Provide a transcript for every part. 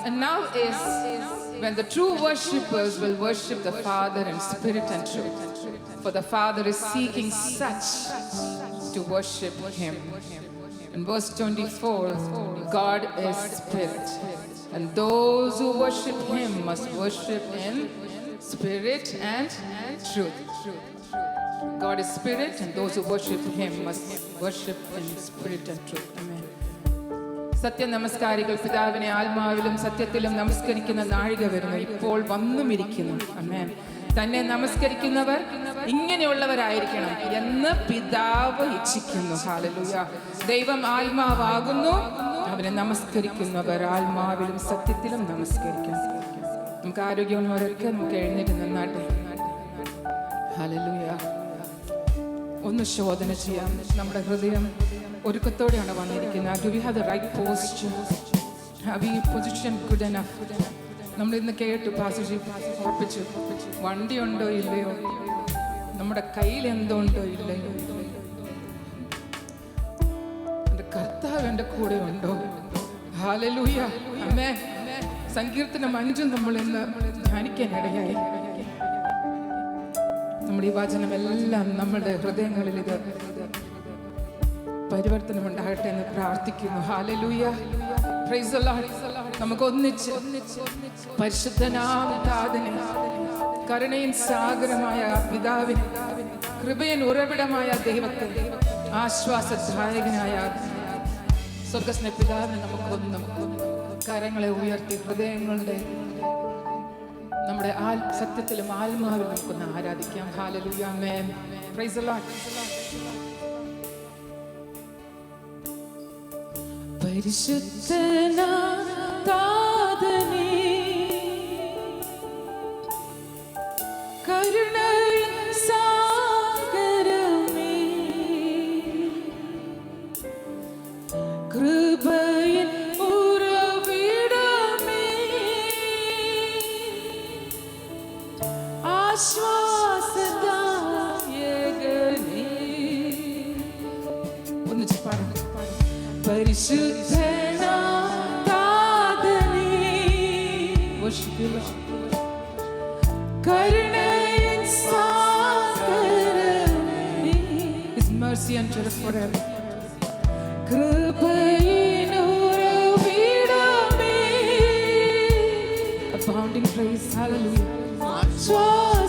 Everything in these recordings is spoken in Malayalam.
And now is when the true worshippers will worship the Father in spirit and truth. For the Father is seeking such to worship Him. In verse 24, God is spirit, and those who worship Him must worship in spirit and truth. God is spirit, and those who worship Him must worship in spirit and truth. Amen. സത്യ നമസ്കാരികൾ പിതാവിനെ ആത്മാവിലും സത്യത്തിലും നമസ്കരിക്കുന്ന നാഴിക വരുന്നു, ഇപ്പോൾ വന്നുമിരിക്കുന്നു. ആമേൻ. തന്നെ നമസ്കരിക്കുന്നവർ ഇങ്ങനെയുള്ളവരായിരിക്കണം എന്ന് പിതാവ് ഇച്ഛിക്കുന്നു. ഹല്ലേലൂയ. ദൈവം ആത്മാവാകുന്നു, അവനെ നമസ്കരിക്കുന്നവർ ആത്മാവിലും സത്യത്തിലും നമസ്കരിക്കണം. നമുക്ക് ആരോഗ്യമുള്ളവരൊക്കെ നമുക്ക് എഴുന്നേറ്റ് നിന്നാട്ടെ. ഹല്ലേലൂയ. ഒന്ന് ശോധന ചെയ്യാം. നമ്മുടെ ഹൃദയം ഒരുക്കത്തോടെയാണ് വന്നിരിക്കുന്നത്. Do we have the right posture? Have you position good enough? നമ്മൾ ഇന്ന് കേട്ടു, പാസ്റ്റർ ഉറപ്പിച്ചു, വണ്ടി ഉണ്ടോ ഇല്ലയോ, നമ്മുടെ കയ്യിൽ എന്തുണ്ടോ ഇല്ലയോ, എൻ്റെ കർത്താവ് എൻ്റെ കൂടെ ഉണ്ടോ? ഹല്ലേലൂയ. ആമേൻ. സങ്കീർത്തനം 5 നമ്മൾ ഇന്ന് ധ്യാനിക്കാനിടയായി. നമ്മുടെ ഈ വചനമെല്ലാം നമ്മുടെ ഹൃദയങ്ങളിൽ ഇത് പരിവർത്തനം ഉണ്ടാകട്ടെ എന്ന് പ്രാർത്ഥിക്കുന്നു. ഹല്ലേലൂയ. Price the Lord. നമുക്ക് ഒന്നിച്ച് പരിശുദ്ധനാമത്താതിനെ, കരുണയിൻ സാഗരമായ പിതാവിനെ, കൃപയിൻ ഉറവിടമായ ദൈവത്തെ, ആശ്വാസദായകനായ സ്വർഗ്ഗസ്വ പിതാവിനെ നമുക്കൊന്നും കരങ്ങളെ ഉയർത്തി ഹൃദയങ്ങളുടെ നമ്മുടെ സത്യത്തിലും ആത്മാവിലും നമുക്കൊന്ന് ആരാധിക്കാം. Hallelujah. Amen. Praise the lord. പരിശുദ്ധനാമത്താതിനെ, കരുണയിൻ സാഗരമേ, കൃപയിൻ ഉറവിടമേ, ആശ്വാസദായകനേ. ഒന്നിച്ച് പാടാം. പരിശുദ്ധനാമത്താതിനെ, കരുണയിൻ സാഗരമേ, His mercy endureth forever. കൃപയിൻ ഉറവിടമേ, abounding grace. Hallelujah. ആശ്വാസദായകനേ,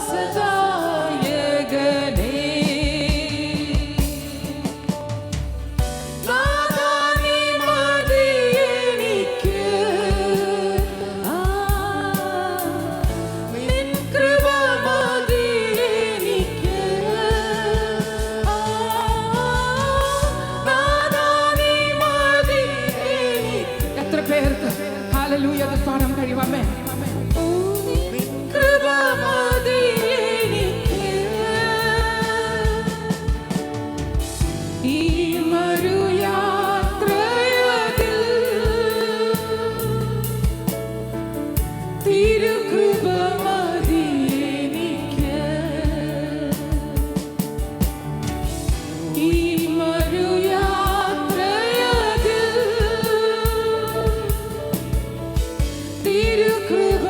ഹല്ലേലൂയ. അത് പാടാൻ കഴിയുമേ. ഈ മരുയാത്രയിൽ തിരുകൃപ മതി എനിക്ക്. ഈ മരുയാത്രയിൽ തിരുകൃപ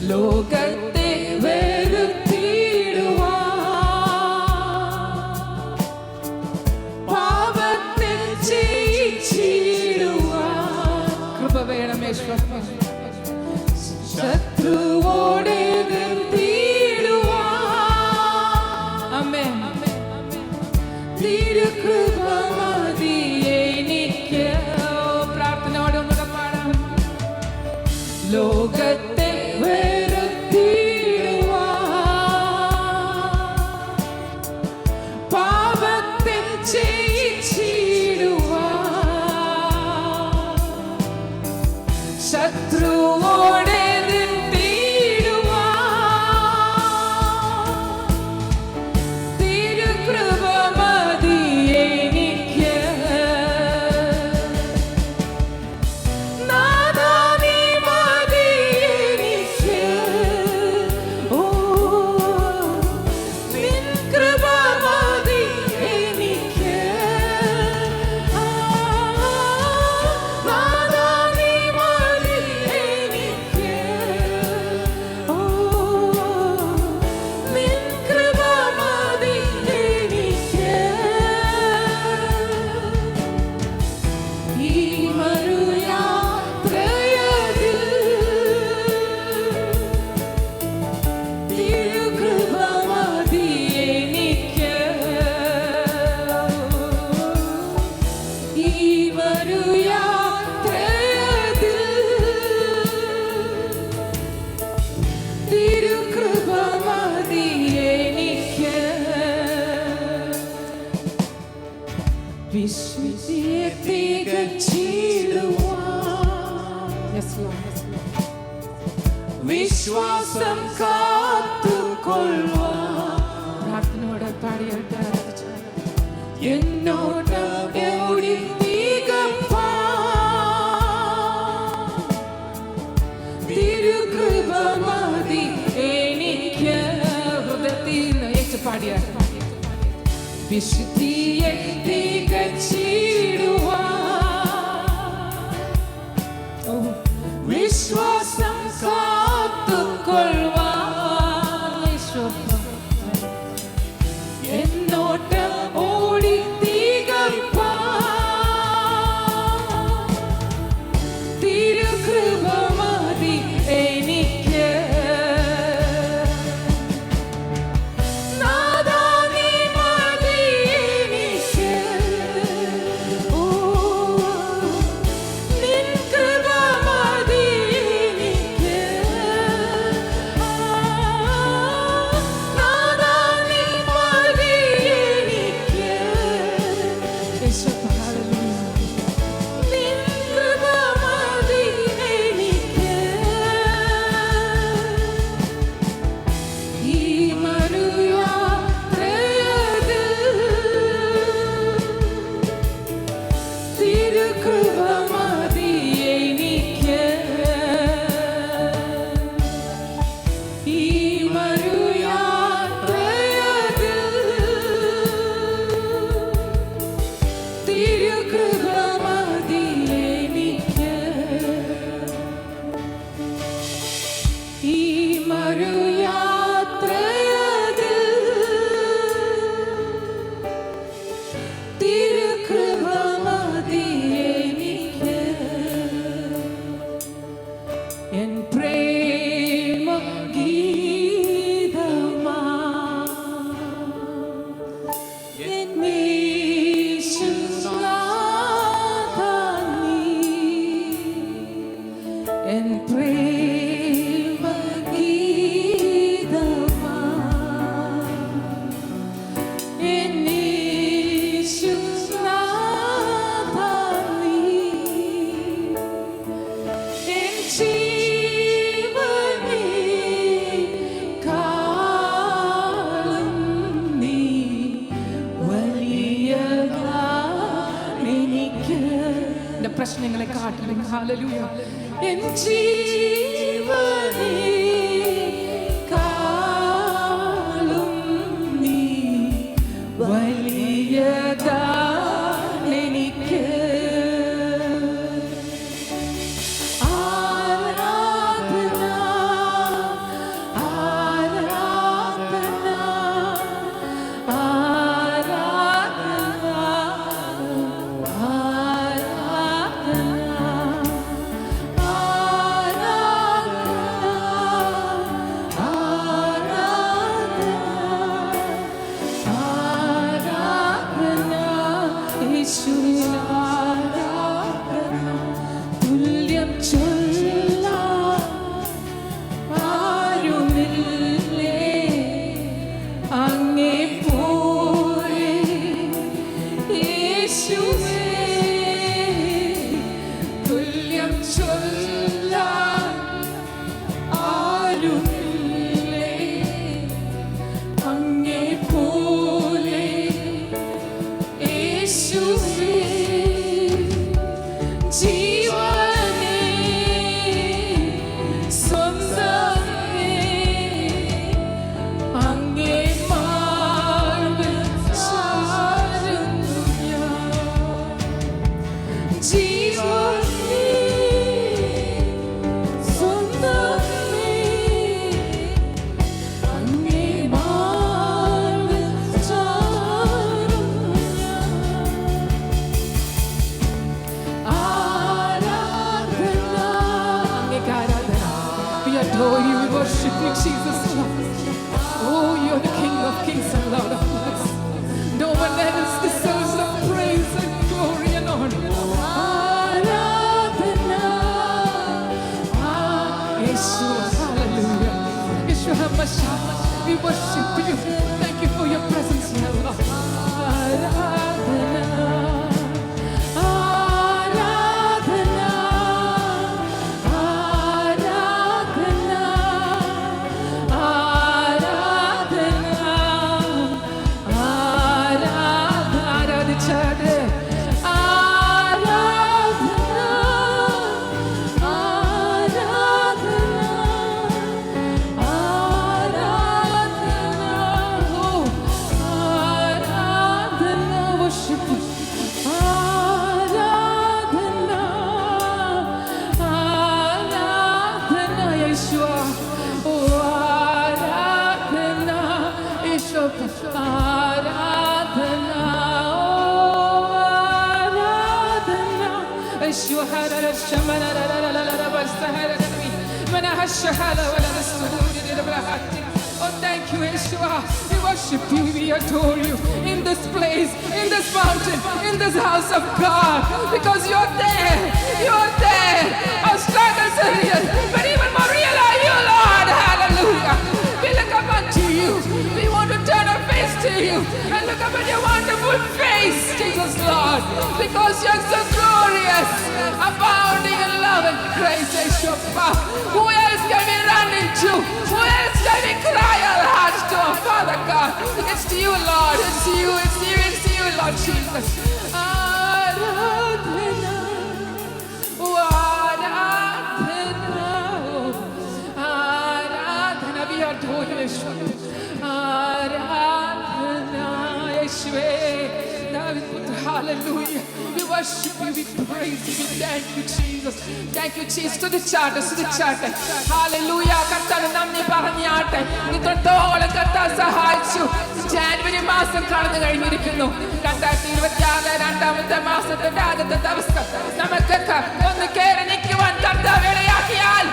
ലോകത്തെ വെറുത്തിടുവാൻ, പാപത്തെ ജയിച്ചിടുവാൻ കൃപ വേണം യേശുവേ. ശത്രുവോടെ എതിർത്തിടുവാൻ, ആമേൻ, തിരുകൃപ മതി എനിക്ക്. പ്രാർത്ഥനയോടെ ഒന്നുകൂടെ പാടാം. ലോകത്തെ വെറുത്തിടുവാൻ, പാപത്തെ ജയിച്ചിടുവാൻ, ശത്രുവോടെ വിശ്വാസം കാത്തുകൊള്ളുവാൻ. പ്രാർത്ഥനയോടെ പാടിയിട്ട് എന്നോട്ടം ഓടി തികപ്പാൻ, തിരുകൃപ മതി എനിക്ക്. ഹൃദയത്തിൽ നിന്ന് ഏറ്റു പാടിയാൽ വിശുദ്ധിയെ തികച്ചിടുവാൻ, വിശ്വാസം കാത്തുകൊള്ളുവാൻ, എന്നോട്ടം ഓടി തികപ്പാൻ, തിരുകൃപ മതി എനിക്ക്. പ്രശ്നങ്ങളെ കാട്ടിലും ഹല്ലേലൂയ എൻ ജീവനേ കാലും നീ വലിയതാണെനിക്ക് ആരാധന ആരുമില്ലേ അങ്ങേ പോലെ യേശുവേ ജീവനേ സ്വന്തമേ അങ്ങേ മാർവിൽ ചാരുന്നു ഞാൻ ജീവനേ സ്വന്തമേ അങ്ങേ മാർവിൽ ചാരുന്നു ഞാൻ ആരാധന അങ്ങേക്ക് ആരാധന. We adore you, we worship you, Jesus. Oh, you're the King of Kings and Lord of Lords. No one else deserves the praise and glory and honor. Aradhana. Yeshua, hallelujah. Yeshua HaMashiach, we worship you. Thank you for your presence here, Lord. Aradhana. Aradhana. Aradhana. Oh, thank you, Yeshua. We worship you, we adore you in this place, in this mountain, in this house of God, because you're there, you're there. Our struggles are real, but even more real are you, Lord. Hallelujah. We look up unto you. We want to turn our face to you and look up at your wonderful face, Jesus, Lord, because you're so glorious, abounding in love and grace, Yeshua. Who else can we run into? Who else can we cry our hearts to, our Father God? It's to you, Lord. It's you, it's you, it's you, Lord Jesus. Aradhana. Aradhana. Aradhana. We adore you, Yeshua. Aradhana. Yeshua. Hallelujah. We worship you, we praise you, we thank you, Jesus. Thank you, Jesus. To the charter. Hallelujah. കർത്താവേ നന്ദി പറഞ്ഞാട്ടെ. ഇത്രത്തോളം കർത്താവ് സഹായിച്ചു. ജാനുവരി മാസം കടന്നു കഴിഞ്ഞിരിക്കുന്നു. 2026 രണ്ടാമത്തെ മാസത്തിന്റെ ആദ്യത്തെ ദിവസം നമുക്കൊക്കെ ഒന്ന് കേറി നിൽക്കുവാൻ കർത്താവ് ഇടയാക്കിയാൽ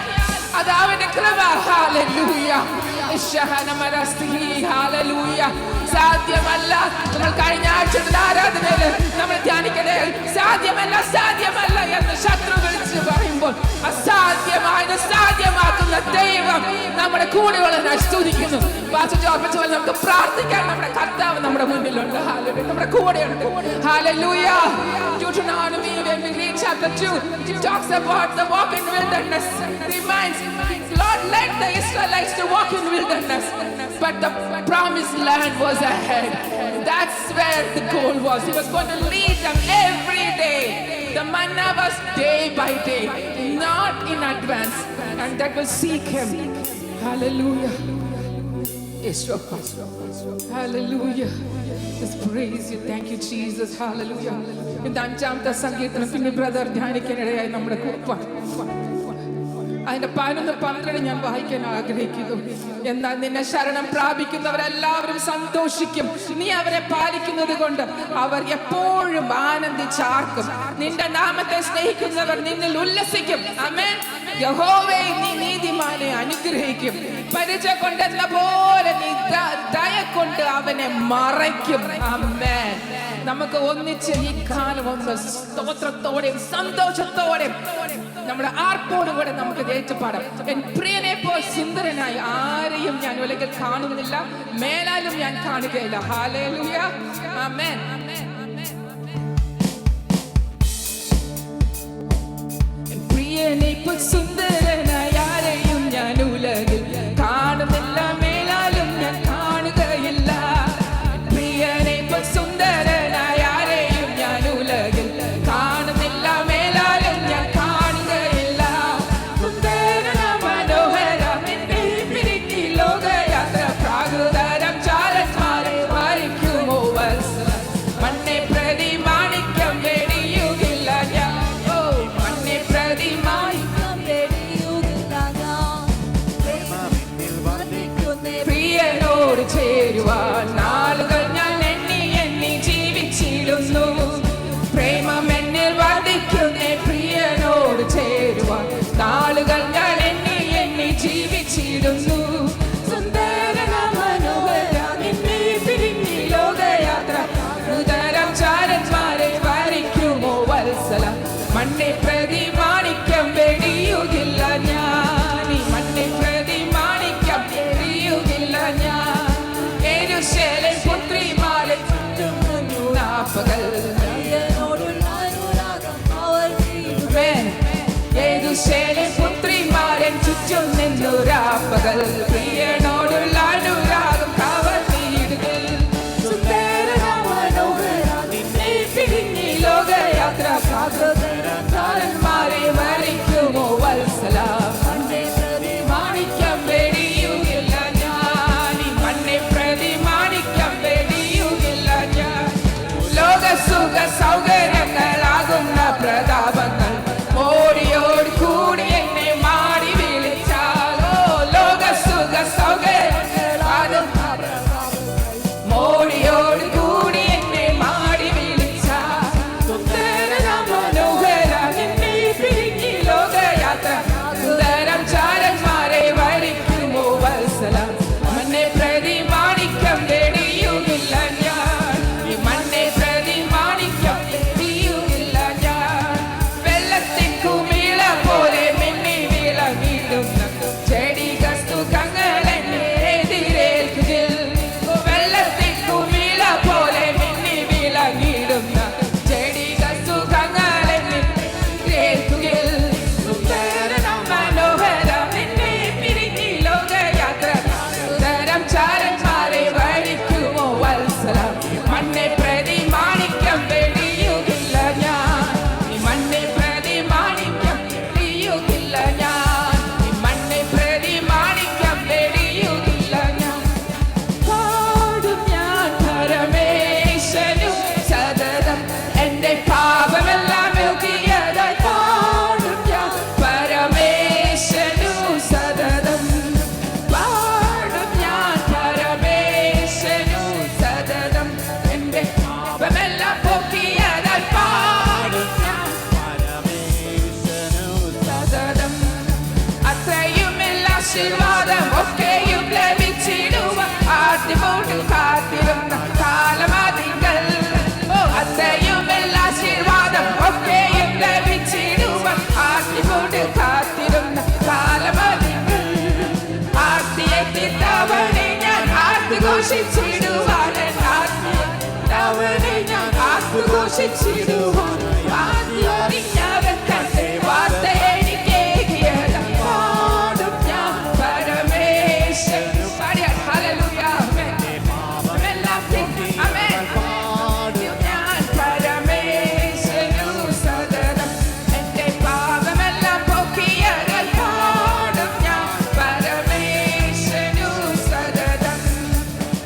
അത് അവന്റെ കൃപ. Hallelujah. Hallelujah. സാധ്യമല്ല. നമ്മൾ കഴിഞ്ഞ ആഴ്ചയുടെ ആരാധനയിൽ നമ്മൾ ധ്യാനിക്കണേ സാധ്യമല്ല എന്ന് ശത്രു വിളിച്ച് പറയുമ്പോൾ അസാധ്യമായി സാധ്യമാക്കുന്ന ദൈവം നമ്മുടെ കൂടെയുള്ളതിനായി സ്തുതിക്കുന്നു. നമുക്ക് പ്രാർത്ഥിക്കാൻ നമ്മുടെ കർത്താവ് നമ്മുടെ മുന്നിലുണ്ട്. നമ്മുടെ കൂടെയുണ്ട്. Hallelujah. Deuteronomy, when we read chapter 2, it talks about the walk in wilderness. It reminds Lord led the Israelites to walk in wilderness, but the promised land was ahead. That's where the goal was. He was going to lead them every day. The manna was day by day, not in advance, and that will seek him. Hallelujah. Hallelujah. Just praise you. Thank you, Jesus. Hallelujah. In the 5th സങ്കീർത്തനം പിന്നെ ബ്രദർ ധ്യാനിക്കാനിടയായി നമ്മുടെ കുറിപ്പാണ്. അതിന്റെ 11-12 ഞാൻ വായിക്കാൻ ആഗ്രഹിക്കുന്നു. എന്നാൽ നിന്നെ ശരണം പ്രാപിക്കുന്നവരെല്ലാവരും സന്തോഷിക്കും. നീ അവരെ പാലിക്കുന്നത് കൊണ്ട് അവർ എപ്പോഴും ആനന്ദിച്ചാർക്കും. നിന്റെ നാമത്തെ സ്നേഹിക്കുന്നവർ നിന്നിൽ ഉല്ലസിക്കും. ആമേൻ. യഹോവേ നീ നീതിമാനെ അനുഗ്രഹിക്കും. പരിച കൊണ്ടെന്ന പോലെ നീ ദയ കൊണ്ട് അവനെ മറയ്ക്കും. ആമേൻ. നമുക്ക് ഒന്നിച്ച് ഈ കാലം ഒന്ന് സ്തോത്രത്തോടെയും സന്തോഷത്തോടെയും നമ്മുടെ ആർപ്പോടുകൂടെ നമുക്ക് ഏറ്റുപാടാം. എൻ പ്രിയനെ പോൽ സുന്ദരനായി ആരെയും ഞാൻ ഉലകിൽ കാണുന്നില്ല, മേലാലും ഞാൻ കാണുകയില്ല. ഹല്ലേലൂയ. ആമേൻ. എൻ പ്രിയനെ പോൽ സുന്ദരനായി ആരെയും ഞാൻ ഉലകിൽ പ്രിയനോട് ചേരുവാൻ നാളുകൾ ഞാൻ എണ്ണി ജീവിച്ചിടുന്നു. പ്രേമം എന്നിൽ വർദ്ധിക്കുന്നേ, പ്രിയനോട് ചേരുവാൻ നാളുകൾ ഞാൻ എണ്ണി ജീവിച്ചിടുന്നു. മണ്ണെ പ്രതി മാണിക്യം വെടിയുകില്ല ഞാൻ, മണ്ണെ പ്രതി മാണിക്യം വെടിയുകില്ല ഞാൻ. യെരൂശലേം പുത്രിമാരെ ചുറ്റുന്നു രാപ്പകൽ, യെരൂശലേം പുത്രിമാരെ ചുറ്റും നിന്നു രാപ്പകൽ. പ്രിയനോടുള്ള അനുരാഗം കവർന്നിടുകിൽ. ലോകയാത്ര കാതരന്മാരെ വരിക്കുമോ വത്സല, മണ്ണെ പ്രതി മാണിക്യം വെടിയുകില്ല ഞാൻ, മണ്ണെ പ്രതി മാണിക്യം വെടിയുകില്ല ഞാൻ. ലോക സുഖ സൗകര്യങ്ങളാകുന്ന പ്രതാപങ്ങൾ ഓടിയോട് കൂടി എന്നെ മാടി വിളിച്ചാലോ. ലോക സുഖ സൗകര്യങ്ങളാകുന്ന മോടിയോട് കൂടി എന്നെ മാടി വിളിച്ചാൽ സുന്ദരം ചാരന്മാരെ വരിക്കുമോ വത്സല, മണ്ണെ പ്രതി മാണിക്യം വെടിയുകില്ല ഞാൻ, മണ്ണെ പ്രതി മാണിക്യം വെടിയുകില്ല ഞാൻ. വെള്ളത്തിൻ കുമിള പോലെ മിന്നി വിളങ്ങിടുന്ന ചെടി കസ്തുകങ്ങൾ എന്നെ എതിരേൽക്കുകിൽ. വെള്ളത്തിൻ കുമിള പോലെ മിന്നി വിളങ്ങിടുന്ന ചെടി കസ്തുകങ്ങൾ എന്നെ എതിരേൽക്കുകിൽ. ചാരന്മാരെ വരിക്കുമോ വത്സല, മണ്ണെ പ്രതി മാണിക്യം വെടിയുകില്ല ഞാൻ, മണ്ണെ പ്രതി മാണിക്യം വെടിയുകില്ല ഞാൻ, മണ്ണെ പ്രതി മാണിക്യം വെടിയുകില്ല ഞാൻ. പാടും ഞാൻ പരമേശനു സതതം, എന്റെ പാപമെല്ലാം യോഗ്യതായി പാടും ഞാൻ പരമേശനു സതതം. ആശീർവാദം ഒക്കെയും ലഭിച്ചിടുവാൻ ആദ്യമോട്ട് കാത്തിരുന്ന കാലമതികൾ. അത്രയുമെല്ല ആശീർവാദം ഒക്കെയും ലഭിച്ചിടുവാൻ ആദ്യമോട്ട് കാത്തിരുന്ന കാലമതികൾ. ആർത്തിയെത്തിത്തവണെ ഞാൻ ആർത്തുഘോഷിച്ചിടുവാൻ, ആർത്തിയെത്തിത്തവണെ ഞാൻ ആർത്തുഘോഷിച്ചിടുവാൻ. ആദ്യമറിഞ്ഞവൻ തന്റെ വാർത്ത എനിക്കേകിയത് പാടും ഞാൻ പരമേശൻ. ഹല്ലേലൂയ, ആമേൻ. ആമേൻ. ഞാൻ പരമേശനു സതതം, എന്റെ പാപമെല്ലാം പോക്കിയതാൽ പാടും ഞാൻ പരമേശനു സതതം.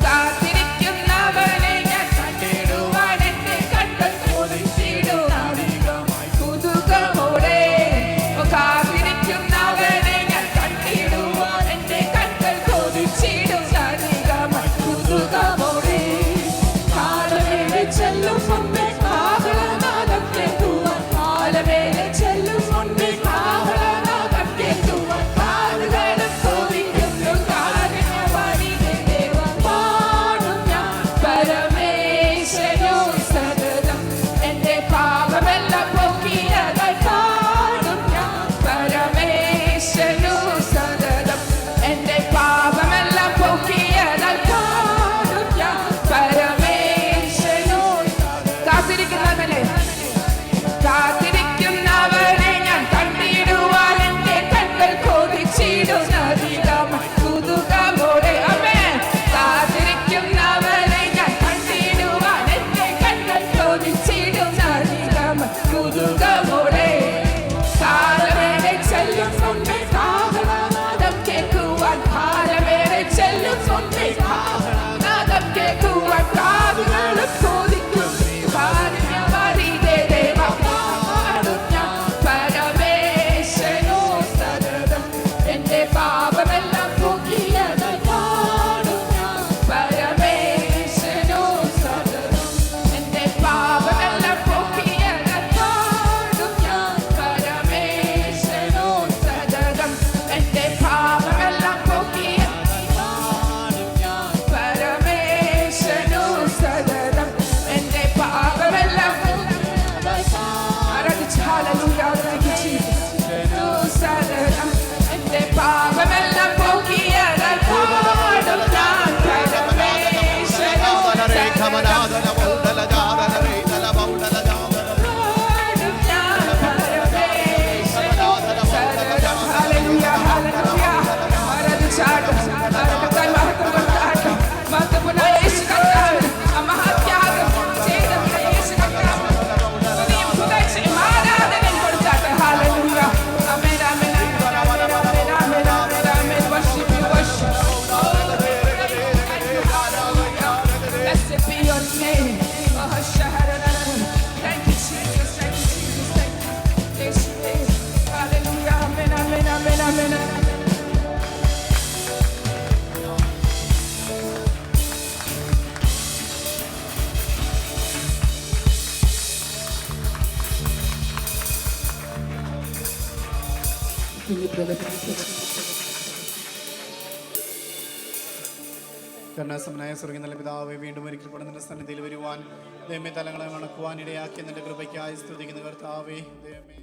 കാത്തിരിക്കുന്നവനെ ഞാൻ കണ്ടിടുവാൻ എന്റെ കണ്ണിൽ കരുണാസമനായ സ്വർഗ്ഗീയ നല്ല പിതാവേ, വീണ്ടും ഒരിക്കൽപ്പെടുന്ന സന്നിധിയിൽ വരുവാൻ ദൈവമേ തലങ്ങളെ മണക്കുവാൻ ഇടയാക്കി നിന്റെ കൃപയ്ക്കായി സ്തുതിക്കുന്ന കർത്താവേ. ദൈവമേ